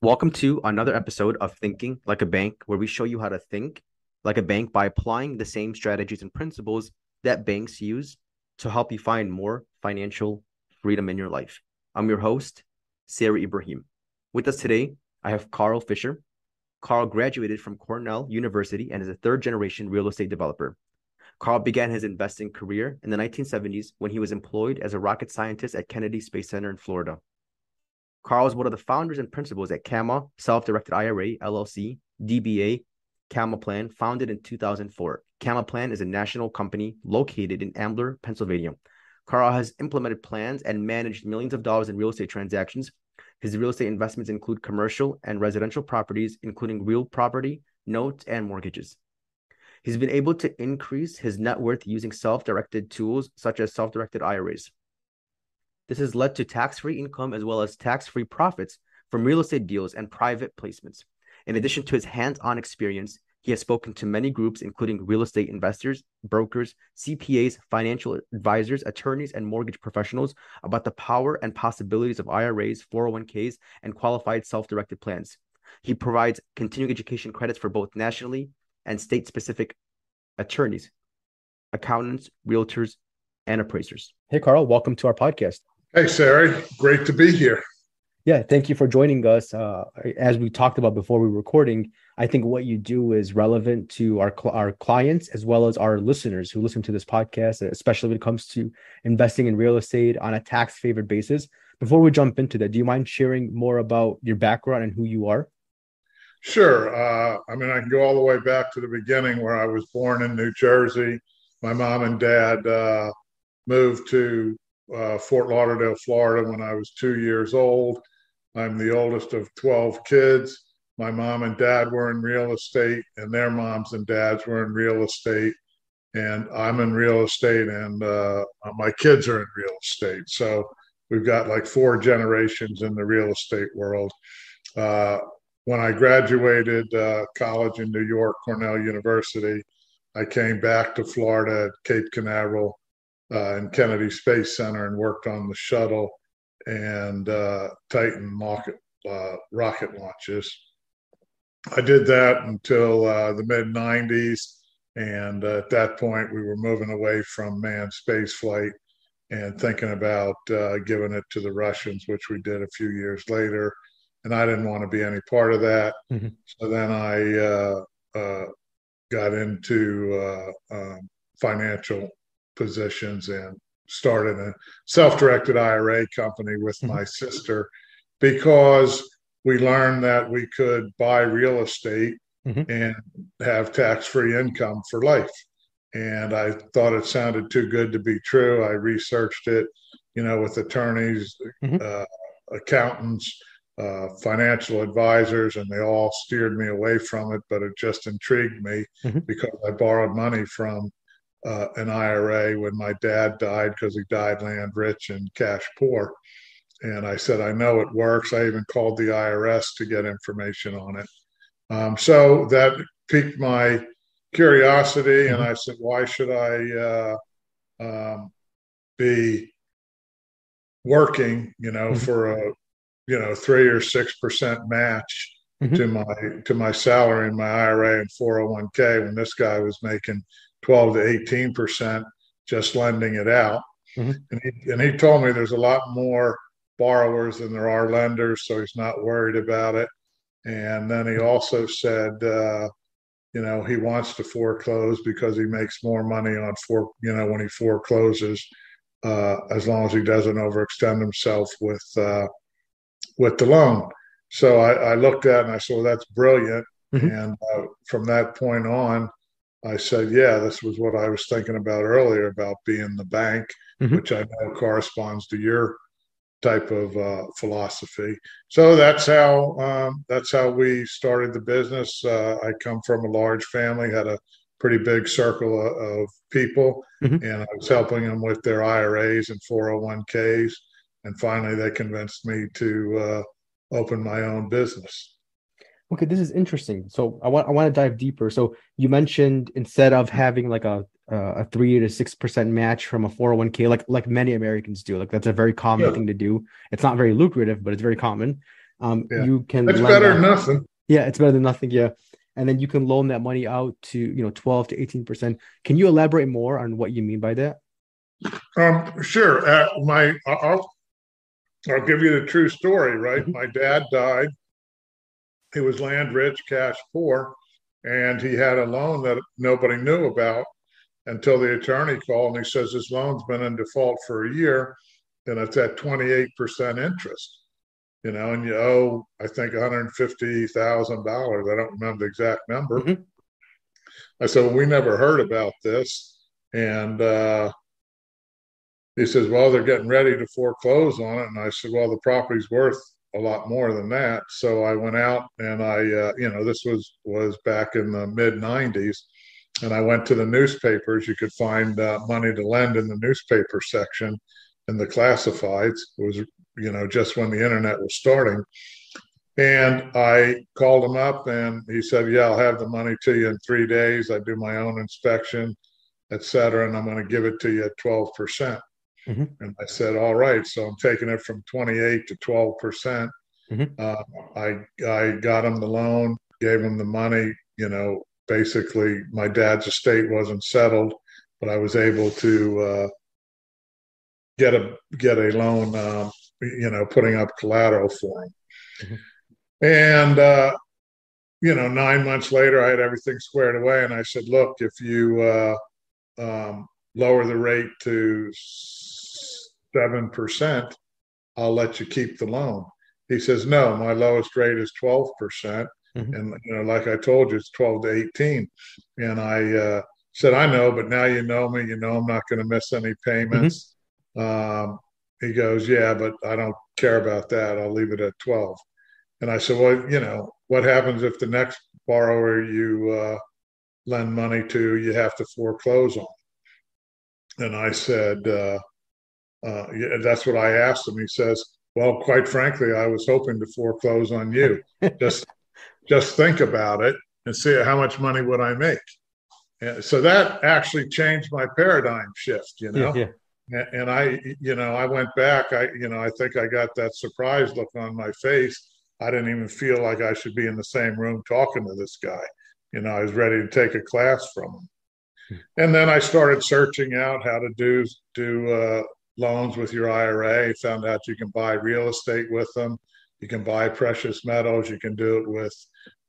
Welcome to another episode of Thinking Like a Bank, where we show you how to think like a bank by applying the same strategies and principles that banks use to help you find more financial freedom in your life. I'm your host, Sarah Ibrahim. With us today, I have Carl Fischer. Carl graduated from Cornell University and is a third-generation real estate developer. Carl began his investing career in the 1970s when he was employed as a rocket scientist at Kennedy Space Center in Florida. Carl is one of the founders and principals at CAMA Self Directed IRA, LLC, DBA, CamaPlan, founded in 2004. CamaPlan is a national company located in Ambler, Pennsylvania. Carl has implemented plans and managed millions of dollars in real estate transactions. His real estate investments include commercial and residential properties, including real property, notes, and mortgages. He's been able to increase his net worth using self-directed tools such as self-directed IRAs. This has led to tax-free income as well as tax-free profits from real estate deals and private placements. In addition to his hands-on experience, he has spoken to many groups, including real estate investors, brokers, CPAs, financial advisors, attorneys, and mortgage professionals about the power and possibilities of IRAs, 401ks, and qualified self-directed plans. He provides continuing education credits for both nationally and state-specific attorneys, accountants, realtors, and appraisers. Hey, Carl, welcome to our podcast. Hey, Sarah. Great to be here. Yeah, thank you for joining us. As we talked about before we were recording, I think what you do is relevant to our clients as well as our listeners who listen to this podcast, especially when it comes to investing in real estate on a tax-favored basis. Before we jump into that, do you mind sharing more about your background and who you are? Sure. I can go all the way back to the beginning where I was born in New Jersey. My mom and dad moved to Fort Lauderdale, Florida when I was 2 years old. I'm the oldest of 12 kids. My mom and dad were in real estate, and their moms and dads were in real estate. And I'm in real estate, and my kids are in real estate. So we've got like 4 generations in the real estate world. When I graduated college in New York, Cornell University, I came back to Florida at Cape Canaveral and Kennedy Space Center and worked on the shuttle and Titan rocket launches. I did that until the mid-90s, and at that point we were moving away from manned space flight and thinking about giving it to the Russians, which we did a few years later, and I didn't want to be any part of that. Mm-hmm. So then I got into financial positions and started a self-directed IRA company with my sister because we learned that we could buy real estate and have tax-free income for life. And I thought it sounded too good to be true. I researched it, with attorneys, accountants, financial advisors, and they all steered me away from it, but it just intrigued me because I borrowed money from an IRA when my dad died because he died land rich and cash poor. And I said, I know it works. I even called the IRS to get information on it. So that piqued my curiosity. And I said, why should I be working, for a 3 or 6% match to my salary in my IRA and 401k when this guy was making 12 to 18% just lending it out. And he told me there's a lot more borrowers than there are lenders, so he's not worried about it. And then he also said, he wants to foreclose because he makes more money on when he forecloses, as long as he doesn't overextend himself with the loan. So I looked at it and I said, well, that's brilliant. And from that point on, I said, yeah, this was what I was thinking about earlier about being the bank, which I know corresponds to your type of philosophy. So that's how we started the business. I come from a large family, had a pretty big circle of people, and I was helping them with their IRAs and 401ks. And finally, they convinced me to open my own business. Okay, this is interesting. So I want to dive deeper. So you mentioned instead of having like a 3 to 6% match from a 401k, like many Americans do, like that's a very common thing to do. It's not very lucrative, but it's very common. Yeah. You can That's lend better that. than nothing. Yeah, it's better than nothing. Yeah. And then you can loan that money out to, 12 to 18%. Can you elaborate more on what you mean by that? Sure. I'll give you the true story, right? Hmm. My dad died. He was land rich, cash poor, and he had a loan that nobody knew about until the attorney called and he says his loan's been in default for a year and it's at 28% interest, and you owe, I think, $150,000. I don't remember the exact number. Hmm. I said, well, we never heard about this. And he says, well, they're getting ready to foreclose on it. And I said, well, the property's worth a lot more than that. So I went out and this was back in the mid 90s. And I went to the newspapers. You could find money to lend in the newspaper section in the classifieds. It was, just when the internet was starting. And I called him up and he said, yeah, I'll have the money to you in 3 days. I do my own inspection, et cetera, and I'm going to give it to you at 12%. Hmm. And I said, all right. So I'm taking it from 28 to 12%. Hmm. I got him the loan, gave him the money. Basically, my dad's estate wasn't settled, but I was able to get a loan, putting up collateral for him. Hmm. And 9 months later, I had everything squared away, and I said, look, if you lower the rate to 7%, I'll let you keep the loan. He says, no, my lowest rate is 12%. Hmm. And, like I told you, it's 12 to 18. And I said, I know, but now you know me, I'm not going to miss any Hmm. payments. He goes, yeah, but I don't care about that. I'll leave it at 12. And I said, well, what happens if the next borrower you lend money to, you have to foreclose on? And I said, yeah, that's what I asked him. He says, well, quite frankly, I was hoping to foreclose on you. Just think about it and see how much money would I make. And so that actually changed my paradigm shift, Yeah, yeah. And I went back. I think I got that surprised look on my face. I didn't even feel like I should be in the same room talking to this guy. I was ready to take a class from him. And then I started searching out how to do loans with your IRA. Found out you can buy real estate with them. You can buy precious metals. You can do it with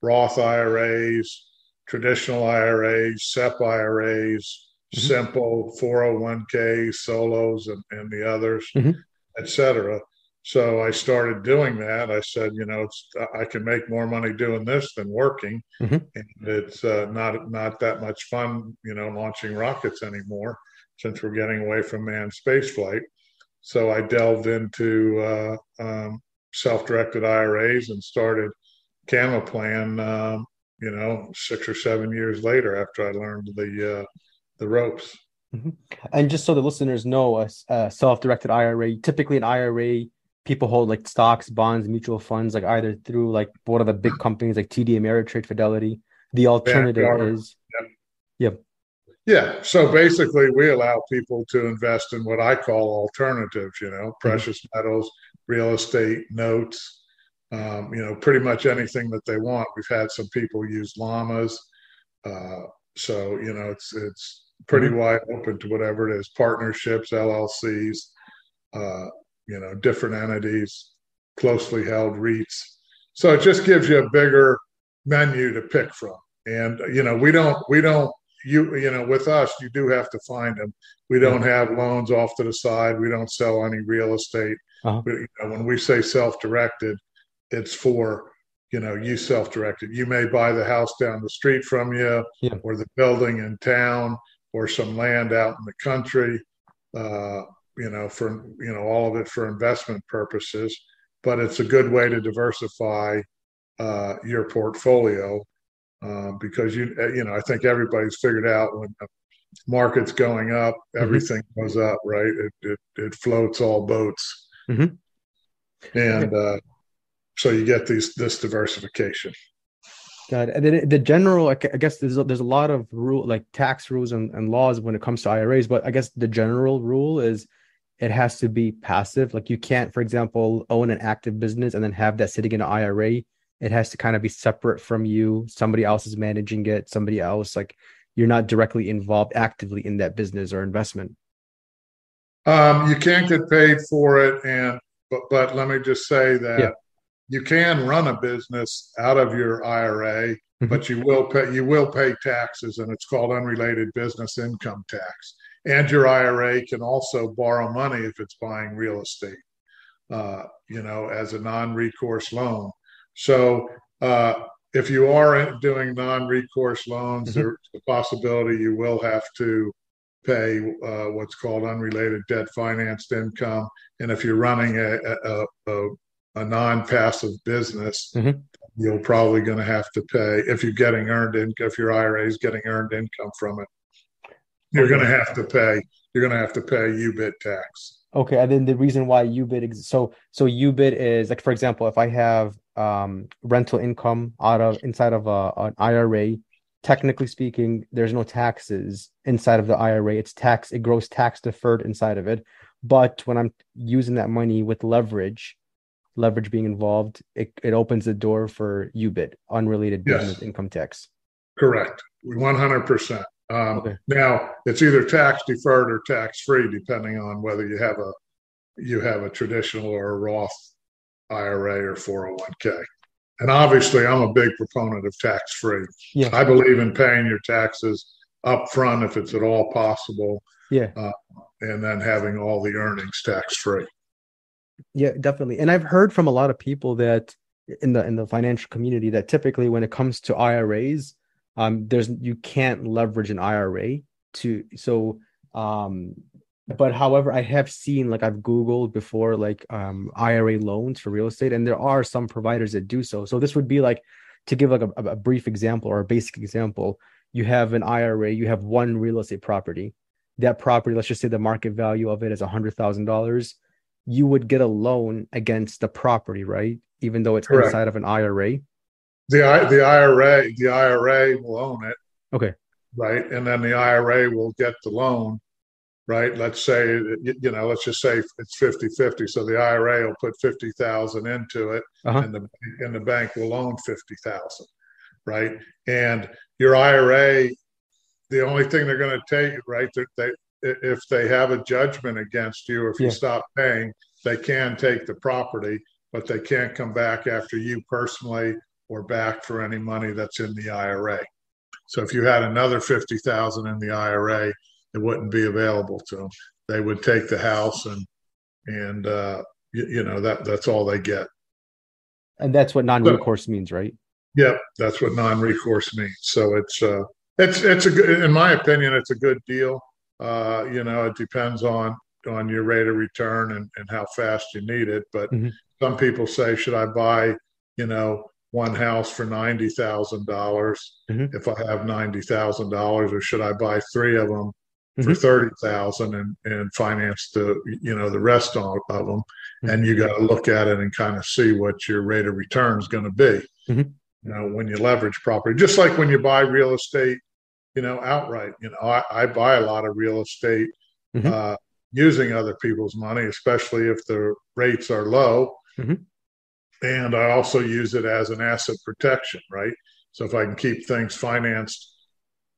Roth IRAs, traditional IRAs, SEP IRAs, Hmm. simple 401ks, solos, and the others, Hmm. et cetera. So I started doing that. I said, I can make more money doing this than working, Hmm. and it's not that much fun, launching rockets anymore since we're getting away from manned spaceflight. So I delved into self-directed IRAs and started CamaPlan, 6 or 7 years later after I learned the ropes. Hmm. And just so the listeners know, a self-directed IRA, typically an IRA, people hold like stocks, bonds, mutual funds, like either through like one of the big companies like TD Ameritrade, Fidelity. The alternative Vanguard. is, yep. Yeah. So basically, we allow people to invest in what I call alternatives, Hmm. precious metals, real estate, notes, pretty much anything that they want. We've had some people use llamas. So, it's pretty Hmm. wide open to whatever it is, partnerships, LLCs, different entities, closely held REITs. So it just gives you a bigger menu to pick from. And, with us, you do have to find them. We Yeah. don't have loans off to the side. We don't sell any real estate. Uh-huh. When we say self-directed, it's for, you self-directed. You may buy the house down the street from you Yeah. or the building in town or some land out in the country, for, all of it for investment purposes. But it's a good way to diversify your portfolio because, I think everybody's figured out when the market's going up, Hmm. everything goes up, right? It floats all boats. Hmm. And so you get this diversification. Got it. And then the general, I guess there's a lot of rule like tax rules and laws when it comes to IRAs, but I guess the general rule is it has to be passive. Like you can't, for example, own an active business and then have that sitting in an IRA. It has to kind of be separate from you. Somebody else is managing it. Somebody else, like you're not directly involved actively in that business or investment. You can't get paid for it, but let me just say Yeah. that you can run a business out of your IRA, Mhm. but you will pay taxes, and it's called unrelated business income tax. And your IRA can also borrow money if it's buying real estate, as a non-recourse loan. So if you are doing non-recourse loans, Mhm. there's a possibility you will have to pay what's called unrelated debt financed income. And if you're running a non-passive business, Mhm. you're probably going to have to pay if you're getting earned income. If your IRA is getting earned income from it, you're going to Okay. have to pay. You're going to have to pay UBIT tax. Okay. And then the reason why UBIT exists, so UBIT is like, for example, if I have rental income out of inside of an IRA, technically speaking, there's no taxes inside of the IRA. It grows tax deferred inside of it. But when I'm using that money with leverage being involved, it opens the door for UBIT, unrelated business Yes, income tax. correct. 100%. Okay. Now it's either tax deferred or tax free, depending on whether you have a traditional or a Roth IRA or 401k. And obviously, I'm a big proponent of tax free. Yeah. I believe in paying your taxes up front if it's at all possible, Yeah. uh, and then having all the earnings tax free. Yeah, definitely. And I've heard from a lot of people that in the financial community that typically when it comes to IRAs, there's you can't leverage an IRA to um but however, I have seen like I've Googled before like IRA loans for real estate, and there are some providers that do so. So this would be like to give like a brief example or a basic example, you have an IRA, you have one real estate property. That property, let's just say the market value of it is $100,000, you would get a loan against the property, right? Even though it's Correct. inside of an IRA. The IRA will own it, Okay. right, and then the IRA will get the loan, right? Let's just say it's 50-50. So the IRA will put 50,000 into it, Uh-huh. and the bank will loan 50,000, right? And your IRA, the only thing they're going to take, right? If they have a judgment against you, or if you Yeah. stop paying, they can take the property, but they can't come back after you personally or back for any money that's in the IRA. So if you had another 50,000 in the IRA, it wouldn't be available to them. They would take the house, and that's all they get. And that's what So, non-recourse means, right? yeah, that's what non-recourse means. So it's a good, in my opinion, it's a good deal. It depends on your rate of return and how fast you need it. But Hmm. some people say, should I buy, one house for $90,000 Hmm. if I have $90,000, or should I buy three of them for Hmm. 30,000 and finance the rest of them? Hmm. And you got to look at it and kind of see what your rate of return is going to be. Hmm. When you leverage property, just like when you buy real estate, outright. I buy a lot of real estate Hmm. uh, using other people's money, especially if the rates are low. Hmm. And I also use it as an asset protection, right? So if I can keep things financed,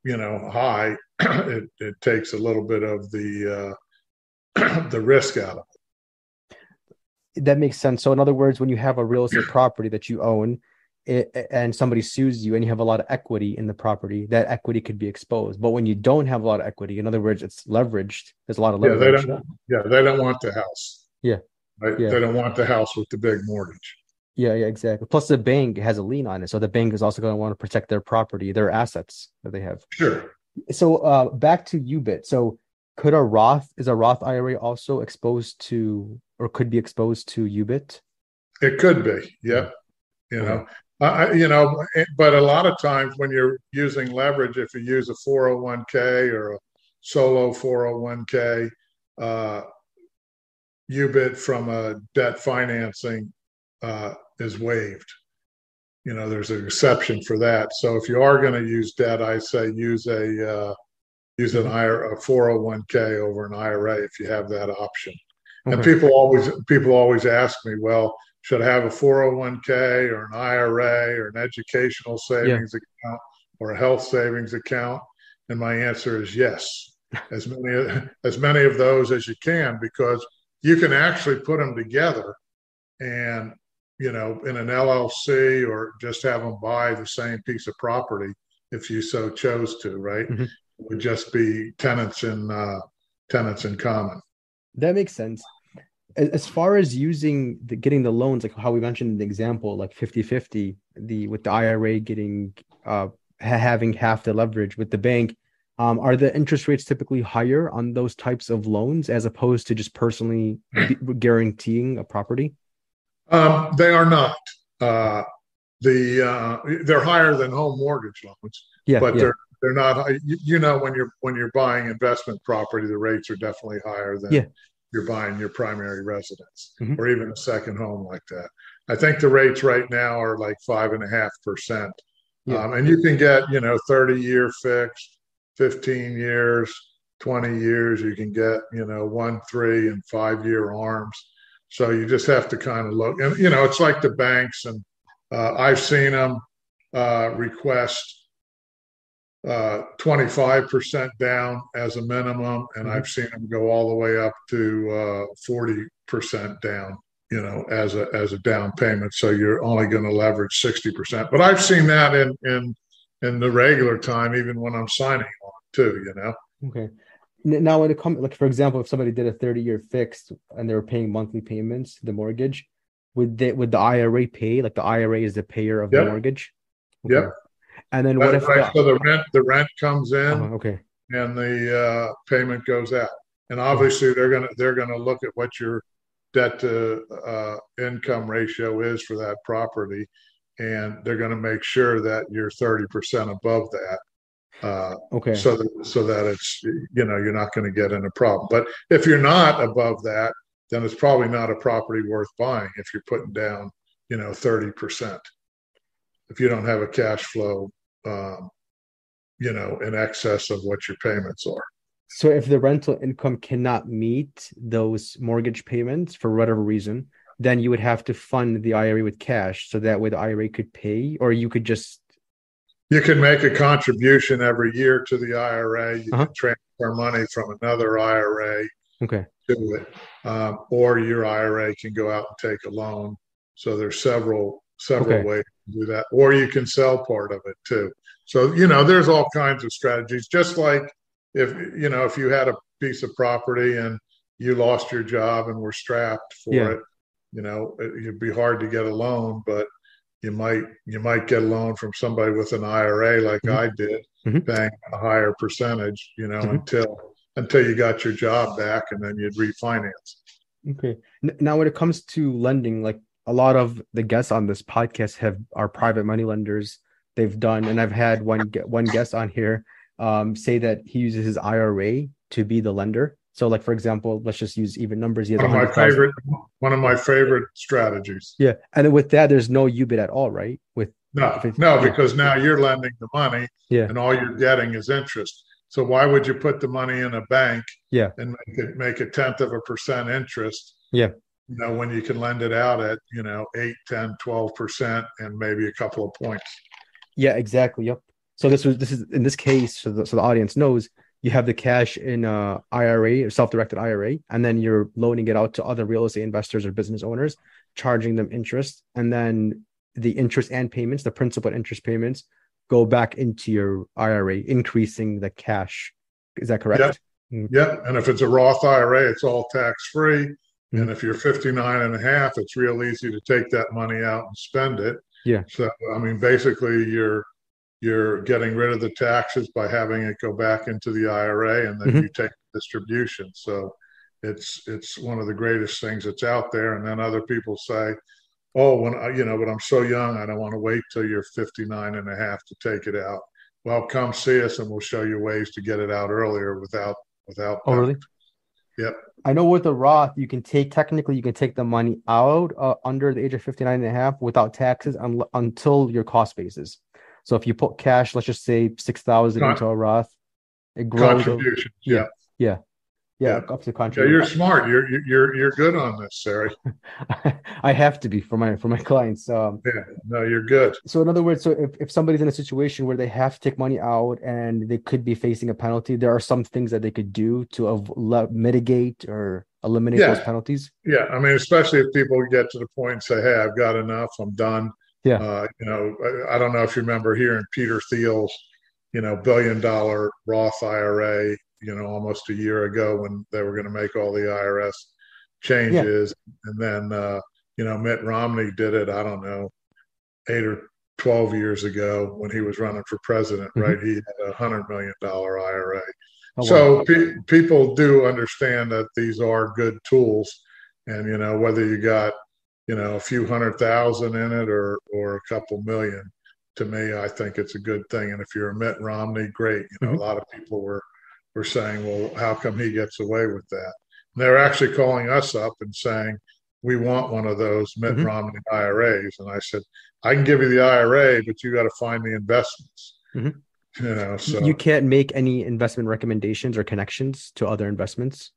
high, it takes a little bit of the risk out of That makes sense. So in other words, when you have a real estate property that you own and somebody sues you and you have a lot of equity in the property, that equity could be exposed. But when you don't have a lot of equity, in other words, it's leveraged, there's a lot of it. leverage. Yeah, they don't want the house, Yeah. right? Yeah. They don't want the house with the big mortgage. Yeah, yeah, exactly. Plus, the bank has a lien on it, so the bank is also going to want to protect their property, their assets that they have. Sure. So, back to UBIT. So, is a Roth IRA also exposed to, or could be exposed to UBIT? It could be. Mm. Yep. You Okay. know, but a lot of times when you're using leverage, if you use a 401k or a solo 401k, UBIT from a debt financing is waived. There's an exception for that. So if you are going to use debt, I say use an Mhm. IRA, a 401k over an IRA if you have that option. And Okay. people always ask me, well, should I have a 401k or an IRA or an educational Yeah. savings account or a health savings account? And my answer is yes, as many of those as you can, because you can actually put them together and in an LLC, or just have them buy the same piece of property if you so chose to, right? It Mhm. would just be tenants in common. That makes sense. As far as getting the loans, like how we mentioned in the example, like 50-50, with the IRA getting having half the leverage with the bank, are the interest rates typically higher on those types of loans as opposed to just personally guaranteeing a property? They are not. Uh, they're higher than home mortgage loans, Yeah, but yeah, they're not. When you're buying investment property, the rates are definitely higher than yeah. you're buying your primary residence Hmm. or even a second home like that. I think the rates right now are like 5.5%, Yeah. and you can get 30-year fixed, 15 years, 20 years. You can get 1, 3, and 5-year arms. So you just have to kind of look, and it's like the banks, and I've seen them request 25% down as a minimum, and Hmm. I've seen them go all the way up to 40% down, as a down payment. So you're only going to leverage 60%. But I've seen that in the regular time, even when I'm signing on too. Okay. Now, when it comes, like for example, if somebody did a 30-year fixed and they were paying monthly payments, the mortgage, would the IRA pay? Like the IRA is the payer of the Yep, mortgage? Okay. yep. And then what That's if right. So the rent comes in, okay. and the payment goes out. And Mhm. obviously, they're gonna look at what your debt to income ratio is for that property, and they're going to make sure that you're 30% above that, Okay. so that it's you're not going to get in a problem. But if you're not above that, then it's probably not a property worth buying if you're putting down 30%. If you don't have a cash flow, um, in excess of what your payments are. So if the rental income cannot meet those mortgage payments for whatever reason, then you would have to fund the IRA with cash so that way the IRA could pay, or you could just You can make a contribution every year to the IRA. You uh-huh. can transfer money from another IRA Okay. to it, or your IRA can go out and take a loan. So there's several Okay. ways to do that, or you can sell part of it too. So there's all kinds of strategies. Just like if you had a piece of property and you lost your job and were strapped for Yeah. it, it'd be hard to get a loan, but you might get a loan from somebody with an IRA like Hmm. I did, Hmm. paying a higher percentage, Hmm. until you got your job back, and then you'd refinance. Okay. Now, when it comes to lending, like a lot of the guests on this podcast are private money lenders. They've done, and I've had one guest on here say that he uses his IRA to be the lender. So, like for example, let's just use even numbers. He has One of my 100,000. favorite one of my favorite strategies. Yeah, and then with that, there's no UBIT at all, right? With No, if it's no, yeah, because now you're lending the money, yeah, and all you're getting is interest. So why would you put the money in a bank yeah, and make a tenth of a percent interest, yeah, when you can lend it out at 8, 10, 12%, and maybe a couple of points? yeah, exactly. Yep. So this is in this case, so the audience knows you have the cash in a IRA or self-directed IRA, and then you're loaning it out to other real estate investors or business owners, charging them interest, and then the interest and payments, the principal and interest payments, go back into your IRA, increasing the cash. Is that Yep. correct? Mm-hmm. Yep. And if it's a Roth IRA, it's all tax free. Mm-hmm. And if you're 59 and a half, it's real easy to take that money out and spend it. Yeah. So, I mean, basically, you're getting rid of the taxes by having it go back into the IRA, and then Mm-hmm. you take the distribution. So it's one of the greatest things that's out there. And then other people say, oh, but I'm so young, I don't want to wait till you're 59 and a half to take it out. Well, come see us and we'll show you ways to get it out earlier without Oh, penalty. really? Yep. I know with the Roth, technically you can take the money out under the age of 59 and a half without taxes until your cost basis. So if you put cash, let's just say 6,000 into Con- a Roth, it grows. Contributions. Yeah, Yeah. yeah. Yeah, Yeah. up to Yeah, contrary. you're smart. You're good on this, Sarah. I have to be for my clients. Yeah, no, you're good. So in other words, so if somebody's in a situation where they have to take money out and they could be facing a penalty, there are some things that they could do to mitigate or eliminate those Yeah, penalties. yeah. I mean, especially if people get to the point and say, "Hey, I've got enough. I'm done." Yeah. I don't know if you remember hearing Peter Thiel's, $1 billion Roth IRA, almost a year ago when they were going to make all the IRS Yeah. changes, and then Mitt Romney did it. I don't know, 8 or 12 years ago when he was running for president, right? Hmm. He had $100 million IRA. Oh, wow. So people do understand that these are good tools, and whether you got a few 100,000 in it or a couple million, to me, I think it's a good thing. And if you're a Mitt Romney, great. A Hmm. lot of people were saying, well, how come he gets away with that? And they're actually calling us up and saying, we want one of those Mitt Hmm. Romney IRAs. And I said, I can give you the IRA, but you got to find the investments. Hmm. You So can't make any investment recommendations or connections to other investments.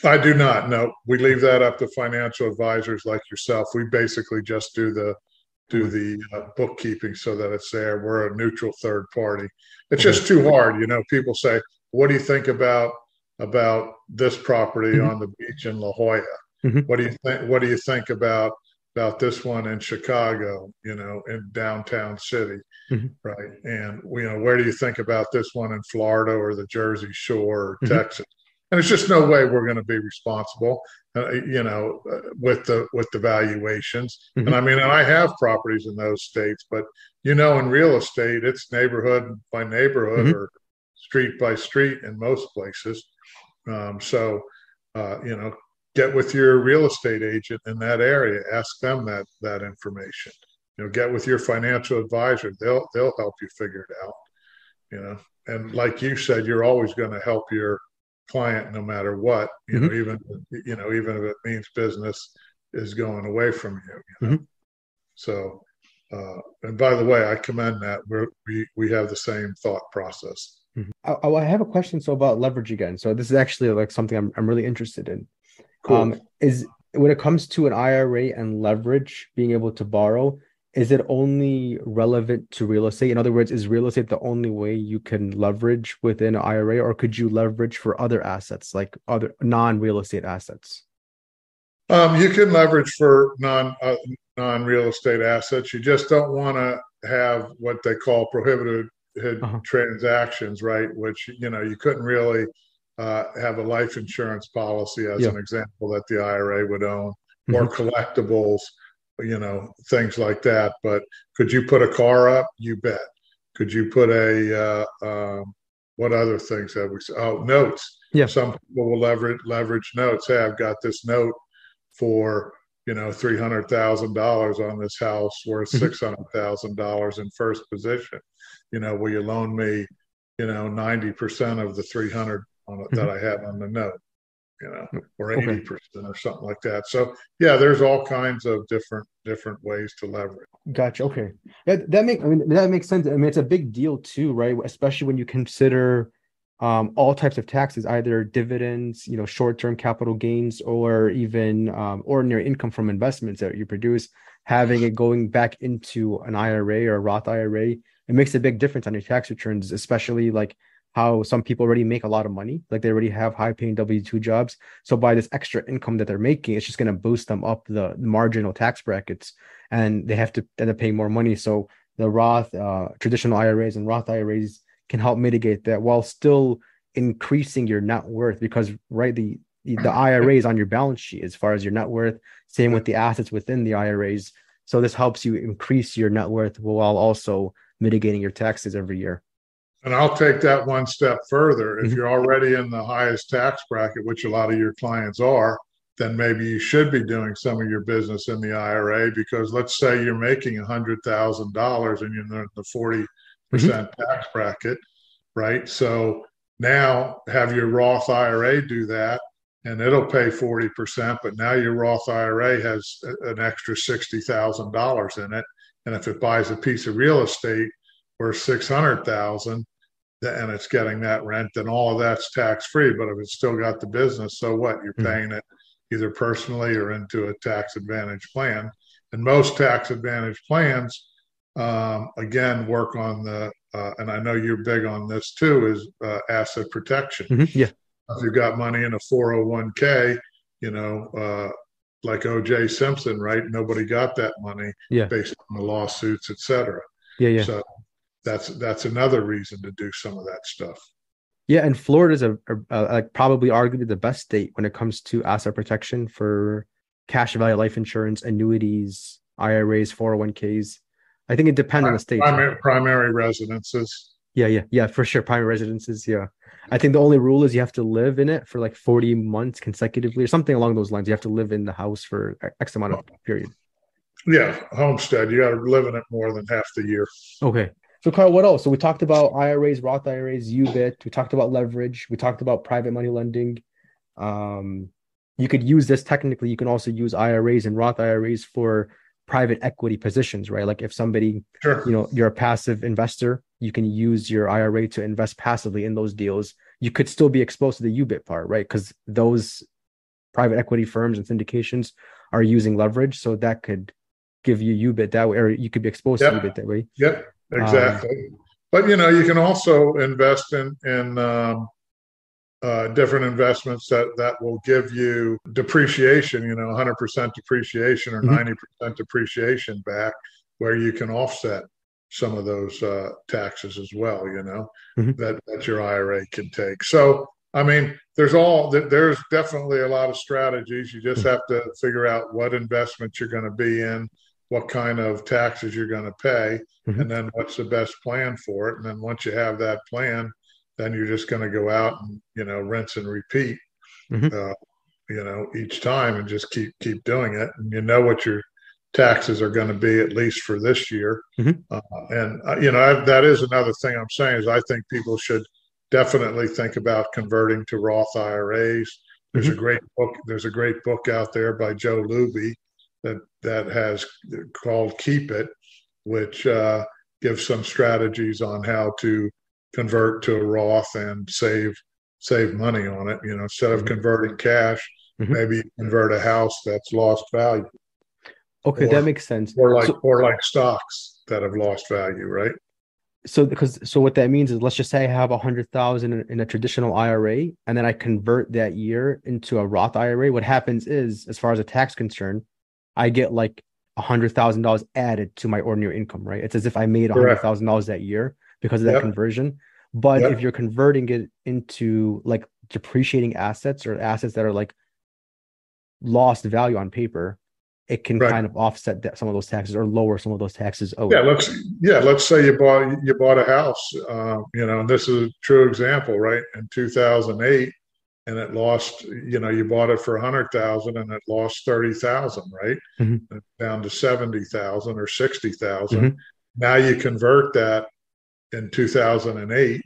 I do not. No, we leave that up to financial advisors like yourself. We basically just do the Okay. bookkeeping so that it's there. We're a neutral third party. It's Okay. just too hard. People say, "What do you think about this property Hmm. on the beach in La Jolla? Hmm. What do you think? What do you think about this one in Chicago? In downtown city, Hmm. right? And where do you think about this one in Florida or the Jersey Shore or Hmm. Texas?" And there's just no way we're going to be responsible, with the valuations. And I Hmm. mean, and I have properties in those states, but in real estate, it's neighborhood by neighborhood Hmm. or street by street in most places. So, get with your real estate agent in that area, ask them that information. Get with your financial advisor; they'll help you figure it out. And like you said, you're always going to help your client no matter what. Hmm. Even if it means business is going away from you. Hmm. So, and by the way, I commend that. We have the same thought process. Hmm. I have a question about leverage again. So this is actually like something I'm really interested in. Cool. Is when it comes to an IRA and leverage, being able to borrow, is it only relevant to real estate? In other words, is real estate the only way you can leverage within an IRA, or could you leverage for other assets, like other non-real estate assets? You can leverage for non-real estate assets. You just don't want to have what they call prohibited Uh-huh. transactions, right? Which you couldn't really have a life insurance policy, as Yeah. an example, that the IRA would own, or Hmm. collectibles, things like that. But could you put a car up? You bet. Could you put what other things have we? Oh, notes. Yeah. Some people will leverage notes. Hey, I've got this note for $300,000 on this house worth Hmm. $600,000 in first position. Will you loan me 90% of the 300 on it that Hmm. I have on the note, or Okay. 80% or something like that. So yeah, there's all kinds of different ways to leverage. Gotcha. Okay. I mean, that makes sense. I mean, it's a big deal too, right? Especially when you consider all types of taxes, either dividends, short-term capital gains, or even ordinary income from investments that you produce, having it going back into an IRA or a Roth IRA, it makes a big difference on your tax returns, especially like how some people already make a lot of money, like they already have high-paying W-2 jobs. So by this extra income that they're making, it's just going to boost them up the marginal tax brackets, and they have to end up paying more money. So the Roth, traditional IRAs and Roth IRAs can help mitigate that while still increasing your net worth, because right, the IRA is on your balance sheet as far as your net worth. Same with the assets within the IRAs. So this helps you increase your net worth while also mitigating your taxes every year. And I'll take that one step further. If Hmm. you're already in the highest tax bracket, which a lot of your clients are, then maybe you should be doing some of your business in the IRA, because let's say you're making $100,000 and you're in the 40% Hmm. tax bracket, right? So now have your Roth IRA do that, and it'll pay 40%, but now your Roth IRA has an extra $60,000 in it. And if it buys a piece of real estate worth 600,000, and it's getting that rent, then all of that's tax free. But if it's still got the business, so what? You're paying it either personally or into a tax advantage plan. And most tax advantage plans, again, work on and I know you're big on this too, is asset protection. Yeah. If you've got money in a 401k, like O.J. Simpson, right? Nobody got that money based on the lawsuits, et cetera. Yeah. So that's another reason to do some of that stuff. Yeah, and Florida is like probably arguably the best state when it comes to asset protection for cash value life insurance, annuities, IRAs, 401ks. I think it depends on the state. Primary residences. Yeah, for sure. Primary residences. Yeah. I think the only rule is you have to live in it for like 40 months consecutively or something along those lines. You have to live in the house for X amount of period. Yeah, homestead. You got to live in it more than half the year. Okay. So, Carl, what else? So we talked about IRAs, Roth IRAs, UBIT. We talked about leverage. We talked about private money lending. You could use this technically. You can also use IRAs and Roth IRAs for private equity positions, right? Like if somebody, you're a passive investor, you can use your IRA to invest passively in those deals. You could still be exposed to the UBIT part, right? Because those private equity firms and syndications are using leverage. So that could give you UBIT that way, or you could be exposed to UBIT that way. Yep. Exactly. But, you can also invest in different investments that will give you depreciation, 100% depreciation or 90% depreciation back, where you can offset some of those taxes as well, that your IRA can take. So, I mean, there's definitely a lot of strategies. You just have to figure out what investment you're going to be in, what kind of taxes you're going to pay, and then what's the best plan for it. And then once you have that plan, then you're just going to go out and, rinse and repeat, each time and just keep doing it. And you know what your taxes are going to be, at least for this year. That is another thing I'm saying is I think people should definitely think about converting to Roth IRAs. There's a great book. There's a great book out there by Joe Luby that has called Keep It, which gives some strategies on how to convert to a Roth and save money on it. Instead of converting cash, maybe convert a house that's lost value. Okay, that makes sense. Or like stocks that have lost value, right? So what that means is, let's just say I have 100,000 in a traditional IRA, and then I convert that year into a Roth IRA. What happens is, as far as a tax concern, I get like $100,000 added to my ordinary income, right? It's as if I made $100,000 that year because of that conversion. But if you're converting it into like depreciating assets or assets that are like lost value on paper, it can kind of offset some of those taxes or lower some of those taxes. Let's say you bought a house, and this is a true example, right? In 2008, and it lost, you bought it for 100,000 and it lost 30,000, right? Down to 70,000 or 60,000. Now you convert that in 2008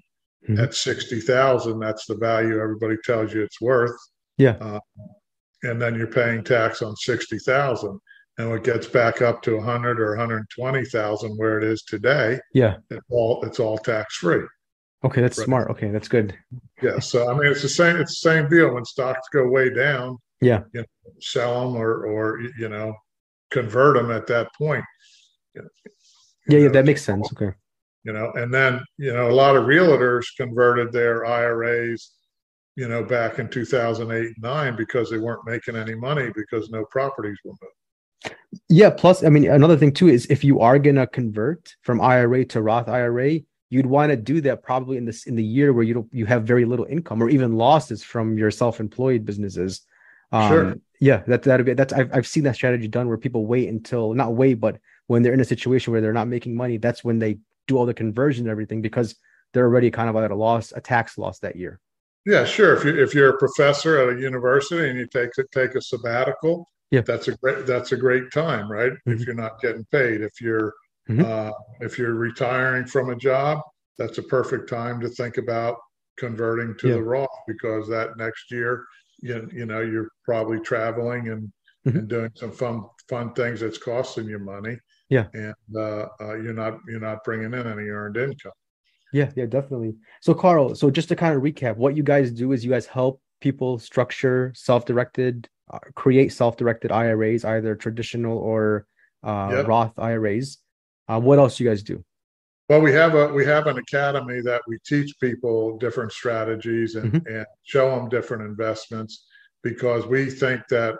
at 60,000. That's the value everybody tells you it's worth. And then you're paying tax on 60,000, and when it gets back up to 100 or 120,000 where it is today, it's all tax free. Okay, that's smart. Okay, that's good. Yeah, so I mean, it's the same deal. When stocks go way down, sell them or convert them at that point. That makes sense. Okay. And then a lot of realtors converted their IRAs, back in 2008 and 2009 because they weren't making any money because no properties were moved. Yeah. Plus, I mean, another thing too is if you are gonna convert from IRA to Roth IRA, you'd want to do that probably in the year where you have very little income or even losses from your self-employed businesses. That'd be I've seen that strategy done where people but when they're in a situation where they're not making money, that's when they do all the conversion and everything because they're already kind of at a tax loss that year. Yeah, sure. If you're a professor at a university and you take a sabbatical, that's a great time, right? If you're not getting paid, if you're retiring from a job, that's a perfect time to think about converting to the Roth, because that next year, you're probably traveling and doing some fun things that's costing you money. And you're not bringing in any earned income. Yeah, yeah, definitely. So Carl, so just to kind of recap, what you guys do is you guys help people structure self-directed, create self-directed IRAs, either traditional or Yep. Roth IRAs. What else you guys do? Well, we have an academy that we teach people different strategies Hmm. and show them different investments because we think that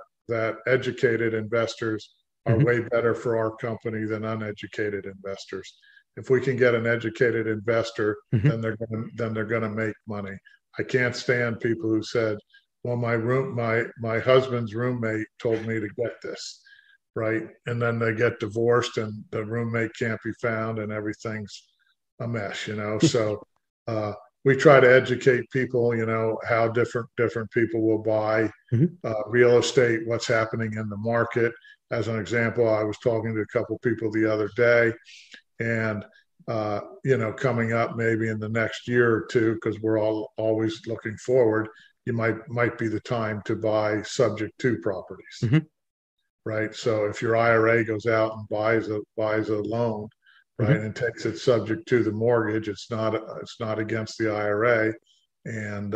educated investors are Hmm. way better for our company than uneducated investors. If we can get an educated investor, Hmm. then they're gonna make money. I can't stand people who said, "Well, my husband's roommate told me to get this." Right? And then they get divorced and the roommate can't be found and everything's a mess, you know? So we try to educate people, you know, how different people will buy Hmm. real estate, what's happening in the market. As an example, I was talking to a couple people the other day and you know, coming up maybe in the next year or two, because we're all always looking forward, you might be the time to buy subject to properties, Hmm. right? So if your IRA goes out and buys a loan, right, Hmm. and takes it subject to the mortgage, it's not against the IRA, and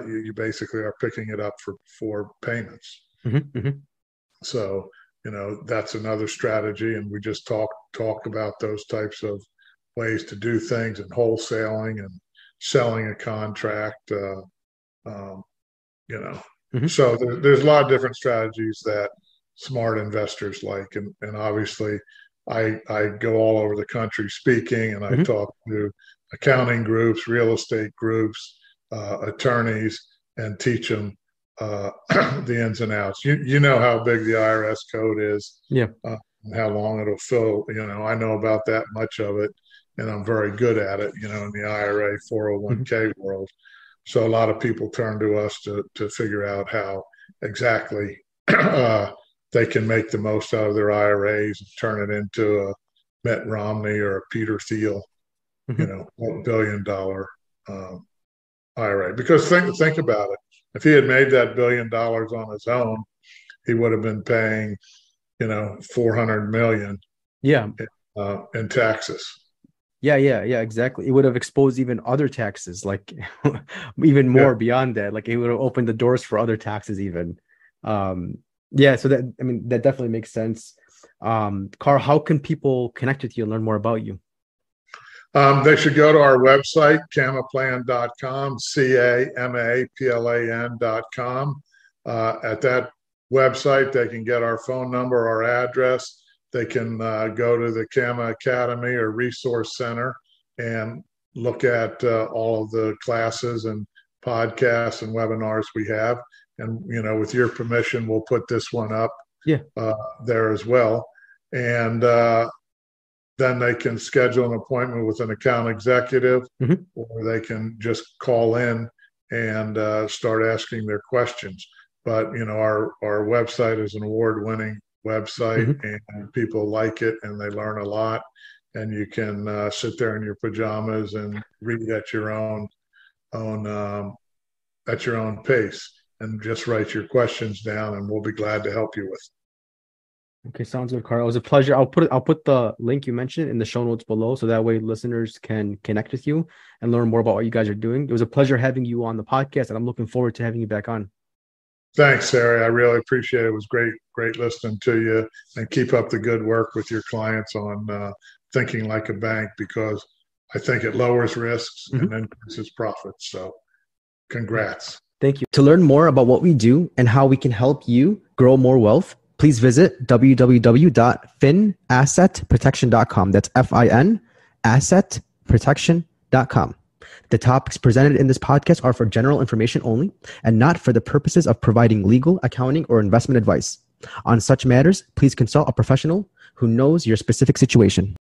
you basically are picking it up for payments. Hmm. Hmm. So you know that's another strategy, and we just talk about those types of ways to do things and wholesaling and selling a contract. Um, you know, Hmm. so there's a lot of different strategies that smart investors like, and obviously I go all over the country speaking, and I Hmm. talk to accounting groups, real estate groups, attorneys, and teach them the ins and outs. You know how big the IRS code is, Yeah. and how long it'll fill. You know, I know about that much of it, and I'm very good at it. You know, in the IRA Hmm. 401k world. So a lot of people turn to us to figure out how exactly they can make the most out of their IRAs and turn it into a Mitt Romney or a Peter Thiel, you Hmm. know, $1 billion um, IRA. Because think about it, if he had made that $1 billion on his own, he would have been paying, you know, 400 million Yeah. in taxes. Yeah, yeah, yeah, exactly. It would have exposed even other taxes, like even Yeah. more beyond that. Like it would have opened the doors for other taxes even. Um, yeah, so that I mean that definitely makes sense. Carl, how can people connect with you and learn more about you? They should go to our website, CamaPlan.com, CAMAPLAN.com. At that website, they can get our phone number, our address. They can go to the CAMA Academy or Resource Center and look at all of the classes and podcasts and webinars we have. And, you know, with your permission, we'll put this one up Yeah. uh, there as well. And then they can schedule an appointment with an account executive, Hmm. or they can just call in and start asking their questions. But you know, our website is an award-winning website, Hmm. and people like it, and they learn a lot. And you can sit there in your pajamas and read own at your own pace, and just write your questions down, and we'll be glad to help you with. Okay, sounds good, Carl. It was a pleasure. I'll put the link you mentioned in the show notes below, so that way listeners can connect with you and learn more about what you guys are doing. It was a pleasure having you on the podcast, and I'm looking forward to having you back on. Thanks, Harry. I really appreciate it. It was great listening to you, and keep up the good work with your clients on thinking like a bank, because I think it lowers risks and Mhm. increases profits. So, congrats. Thank you. To learn more about what we do and how we can help you grow more wealth, please visit www.finassetprotection.com. That's FIN assetprotection.com. The topics presented in this podcast are for general information only and not for the purposes of providing legal, accounting, or investment advice. On such matters, please consult a professional who knows your specific situation.